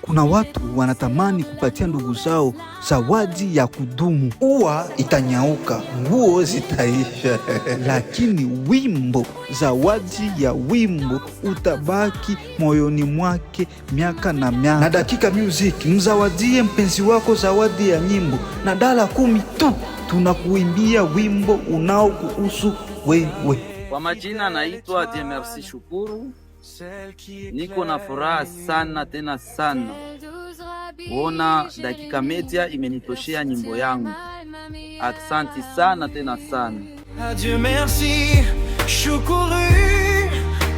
Kuna watu wanatamani kupatia ndugu zao zawadi ya kudumu. Ua itanyauka, nguo zitaisha lakini wimbo, zawadi ya wimbo utabaki moyoni mwake miaka na miaka. Na Dakika Music, mzawadie mpenzi wako zawadi ya nyimbo, na $10 tu tunakuimbia wimbo unaokuhusu wewe. Kwa majina naitwa Dieu Merci Shukuru. Niko na furaha sana tena sana kuona Dakika Media imenitoshea nyimbo yangu. Asante sana tena sana. Dieu merci, shukuru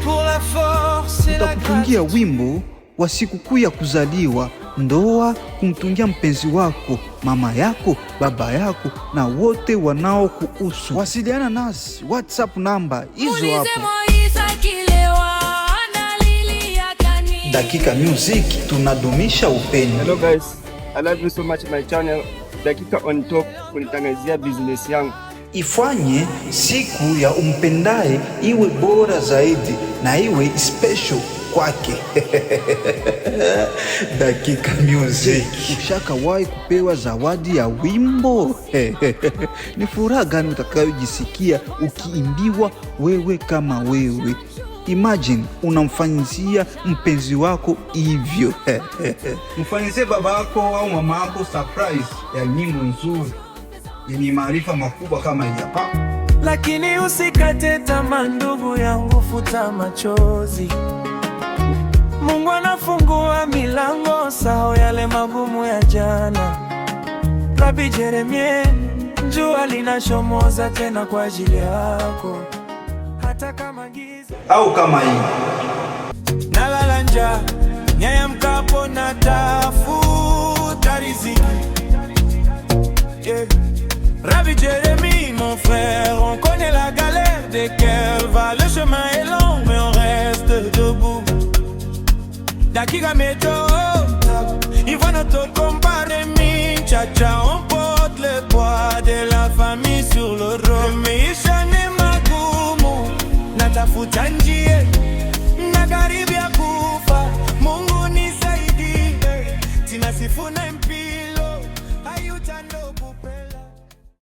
pour la force. Tutakutungia wimbo wa sikukuu ya kuzaliwa, ndoa, kumtungia mpenzi wako, mama yako, baba yako na wote wanaokuhusu. Wasiliana nasi, WhatsApp namba hizo hapo. Dakika Music, tunadumisha upendo. Hello guys, I love you so much my channel Dakika on Top, kunitangazia business yangu. Ifanye siku ya umpendaye iwe bora zaidi na iwe special kwake. Dakika Music. Ushakawahi kupewa zawadi ya wimbo? Ni furaha gani utakayojisikia ukiimbiwa wewe kama wewe? Imagine unamfanyizia mpenzi wako hivyo. Mfanyizie baba yako au mama yako surprise ya nyimbo nzuri yenye maarifa makubwa kama hii hapa. Lakini usikate tamaa ndugu yangu, futa machozi. Mungu anafungua milango, sao yale magumu ya jana. Rabbi Jeremie, jua linashomoza tena kwa ajili yako. Hata kama giza au kama hii. Nalala njaa, niamkapo natafuta riziki. Rabbi Jérémie, mon frère, on connaît la galère des cœurs. Le chemin est long, mais on reste debout. Dakika Media, il va notre comparer mi, cha cha.